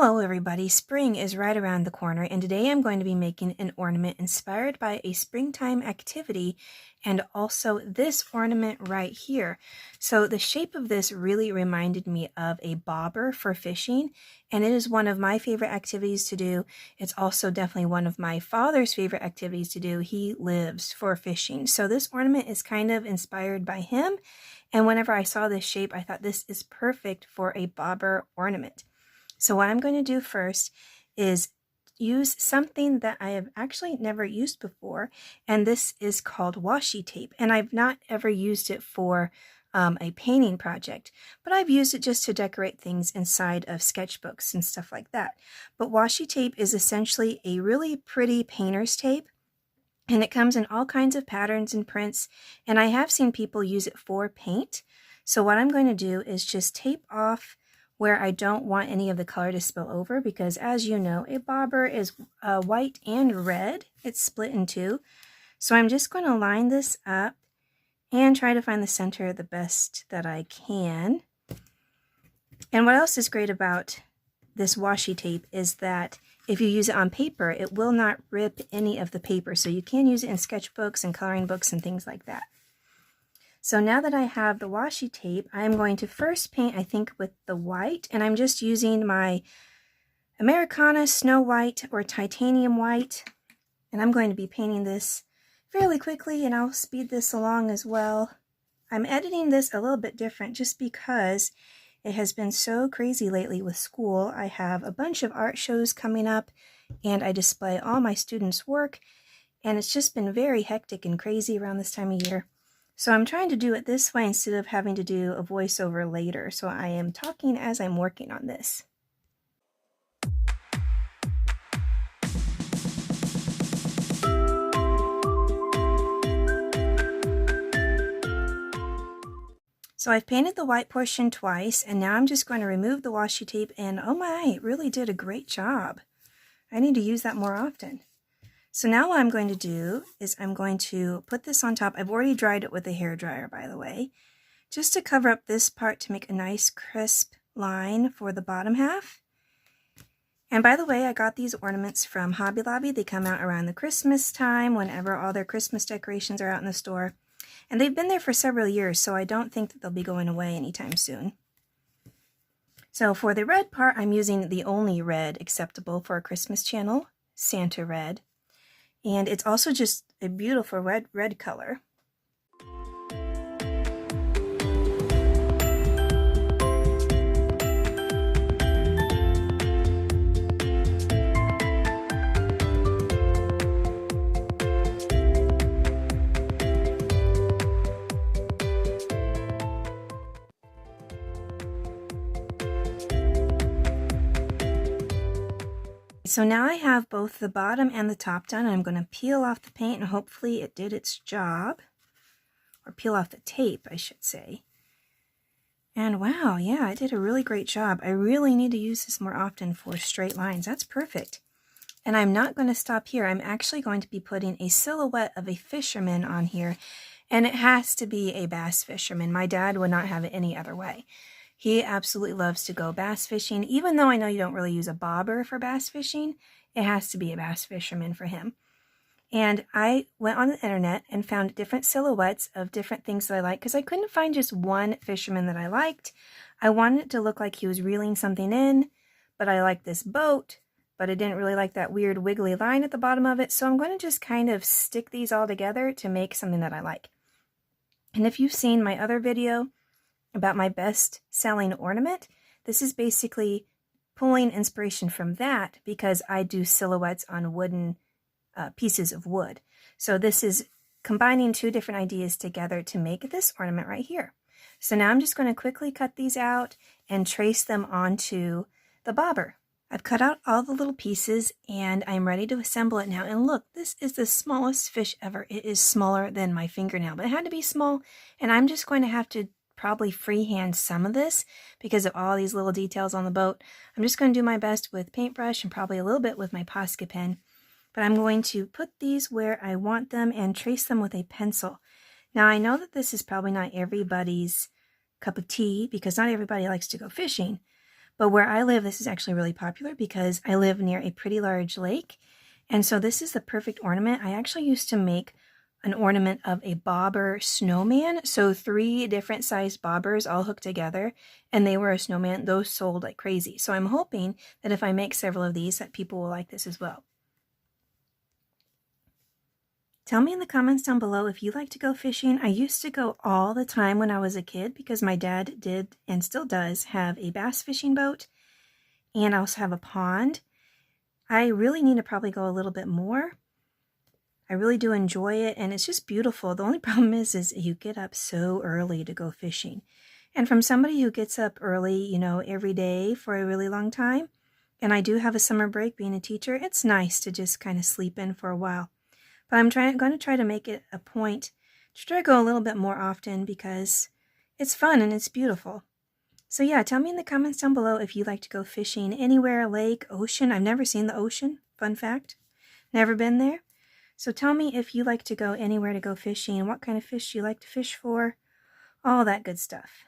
Hello everybody, spring is right around the corner and today I'm going to be making an ornament inspired by a springtime activity and also this ornament right here. So the shape of this really reminded me of a bobber for fishing, and it is one of my favorite activities to do. It's also definitely one of my father's favorite activities to do. He lives for fishing. So this ornament is kind of inspired by him, and whenever I saw this shape I thought this is perfect for a bobber ornament. So what I'm going to do first is use something that I have actually never used before, and this is called washi tape, and I've not ever used it for a painting project, but I've used it just to decorate things inside of sketchbooks and stuff like that. But washi tape is essentially a really pretty painter's tape, and it comes in all kinds of patterns and prints, and I have seen people use it for paint. So what I'm going to do is just tape off where I don't want any of the color to spill over, because as you know, a bobber is white and red. It's split in two. So I'm just going to line this up and try to find the center the best that I can. And what else is great about this washi tape is that if you use it on paper, it will not rip any of the paper. So you can use it in sketchbooks and coloring books and things like that. So now that I have the washi tape, I'm going to first paint, I think, with the white, and I'm just using my Americana Snow White or Titanium White, and I'm going to be painting this fairly quickly, and I'll speed this along as well. I'm editing this a little bit different just because it has been so crazy lately with school. I have a bunch of art shows coming up, and I display all my students' work, and it's just been very hectic and crazy around this time of year. So I'm trying to do it this way instead of having to do a voiceover later. So I am talking as I'm working on this. So I've painted the white portion twice, and now I'm just going to remove the washi tape, and oh my, it really did a great job. I need to use that more often. So now what I'm going to do is I'm going to put this on top. I've already dried it with a hairdryer, by the way, just to cover up this part to make a nice crisp line for the bottom half. And by the way, I got these ornaments from Hobby Lobby. They come out around the Christmas time, whenever all their Christmas decorations are out in the store. And they've been there for several years, so I don't think that they'll be going away anytime soon. So for the red part, I'm using the only red acceptable for a Christmas channel, Santa Red. And it's also just a beautiful red color. So now I have both the bottom and the top done. I'm going to peel off the paint, and hopefully it did its job. Or peel off the tape, I should say. And wow, yeah, I did a really great job. I really need to use this more often for straight lines. That's perfect. And I'm not going to stop here. I'm actually going to be putting a silhouette of a fisherman on here. And it has to be a bass fisherman. My dad would not have it any other way. He absolutely loves to go bass fishing. Even though I know you don't really use a bobber for bass fishing, it has to be a bass fisherman for him. And I went on the internet and found different silhouettes of different things that I like, because I couldn't find just one fisherman that I liked. I wanted it to look like he was reeling something in, but I liked this boat, but I didn't really like that weird wiggly line at the bottom of it. So I'm going to just kind of stick these all together to make something that I like. And if you've seen my other video about my best-selling ornament, this is basically pulling inspiration from that, because I do silhouettes on wooden pieces of wood. So this is combining two different ideas together to make this ornament right here. So now I'm just going to quickly cut these out and trace them onto the bobber. I've cut out all the little pieces and I'm ready to assemble it now. And look, this is the smallest fish ever. It is smaller than my fingernail, but it had to be small, and I'm just going to have to probably freehand some of this because of all these little details on the boat. I'm just going to do my best with paintbrush and probably a little bit with my Posca pen, but I'm going to put these where I want them and trace them with a pencil. Now I know that this is probably not everybody's cup of tea because not everybody likes to go fishing, But where I live, this is actually really popular because I live near a pretty large lake. And so this is the perfect ornament. I actually used to make an ornament of a bobber snowman. So 3 different sized bobbers all hooked together, and they were a snowman. Those sold like crazy. So I'm hoping that if I make several of these, that people will like this as well. Tell me in the comments down below if you like to go fishing. I used to go all the time when I was a kid because my dad did and still does have a bass fishing boat, and I also have a pond. I really need to probably go a little bit more. I really do enjoy it, and it's just beautiful. The only problem is you get up so early to go fishing. And from somebody who gets up early, you know, every day for a really long time, and I do have a summer break being a teacher, it's nice to just kind of sleep in for a while. But I'm going to try to make it a point to try to go a little bit more often because it's fun and it's beautiful. So yeah, tell me in the comments down below if you like to go fishing anywhere, lake, ocean. I've never seen the ocean, fun fact. Never been there. So tell me if you like to go anywhere to go fishing, what kind of fish you like to fish for, all that good stuff.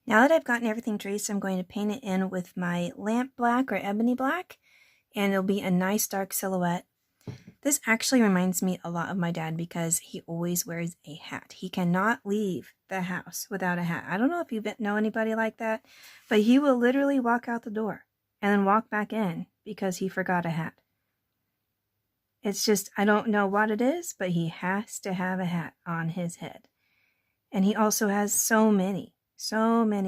Now that I've gotten everything traced, I'm going to paint it in with my lamp black or ebony black, and it'll be a nice dark silhouette. This actually reminds me a lot of my dad because he always wears a hat. He cannot leave the house without a hat. I don't know if you know anybody like that, but he will literally walk out the door and then walk back in because he forgot a hat. It's just, I don't know what it is, but he has to have a hat on his head. And he also has so many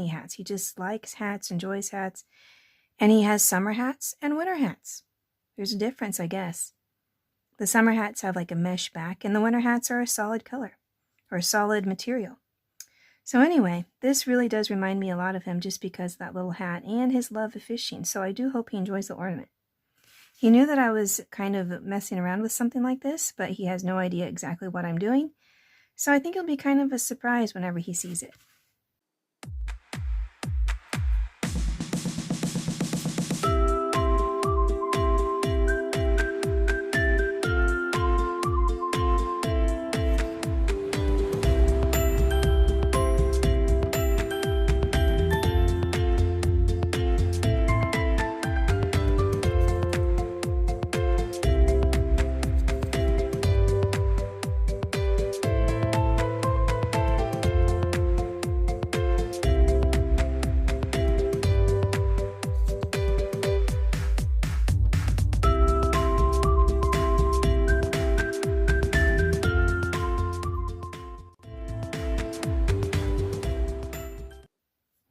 hats. He just likes hats, enjoys hats. And he has summer hats and winter hats. There's a difference, I guess. The summer hats have like a mesh back, and the winter hats are a solid color or a solid material. So anyway, this really does remind me a lot of him just because of that little hat and his love of fishing. So I do hope he enjoys the ornament. He knew that I was kind of messing around with something like this, but he has no idea exactly what I'm doing. So I think it'll be kind of a surprise whenever he sees it.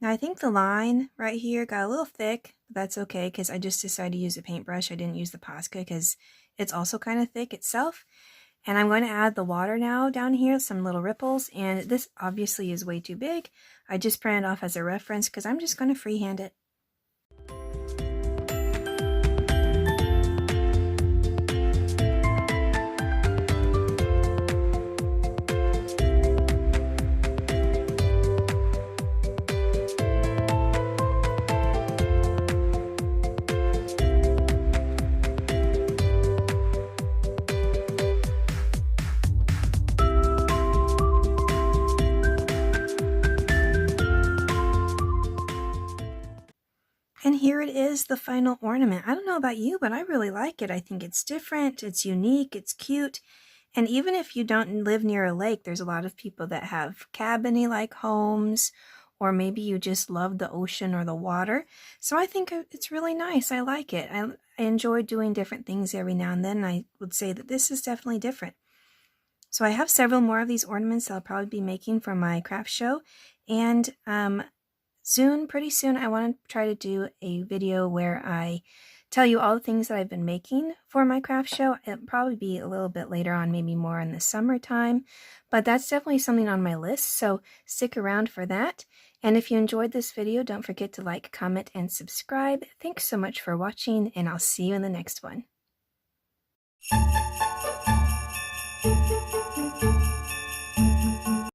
Now I think the line right here got a little thick, but that's okay because I just decided to use a paintbrush. I didn't use the Posca because it's also kind of thick itself. And I'm going to add the water now down here, some little ripples, and this obviously is way too big. I just printed it off as a reference because I'm just going to freehand it. And here it is, the final ornament. I don't know about you, but I really like it. I think it's different, it's unique, it's cute. And even if you don't live near a lake, there's a lot of people that have cabiny-like homes, or maybe you just love the ocean or the water. So I think it's really nice. I like it. I enjoy doing different things every now and then. And I would say that this is definitely different. So I have several more of these ornaments that I'll probably be making for my craft show. And pretty soon, I want to try to do a video where I tell you all the things that I've been making for my craft show. It'll probably be a little bit later on, maybe more in the summertime, but that's definitely something on my list, so stick around for that. And if you enjoyed this video, don't forget to like, comment, and subscribe. Thanks so much for watching, and I'll see you in the next one.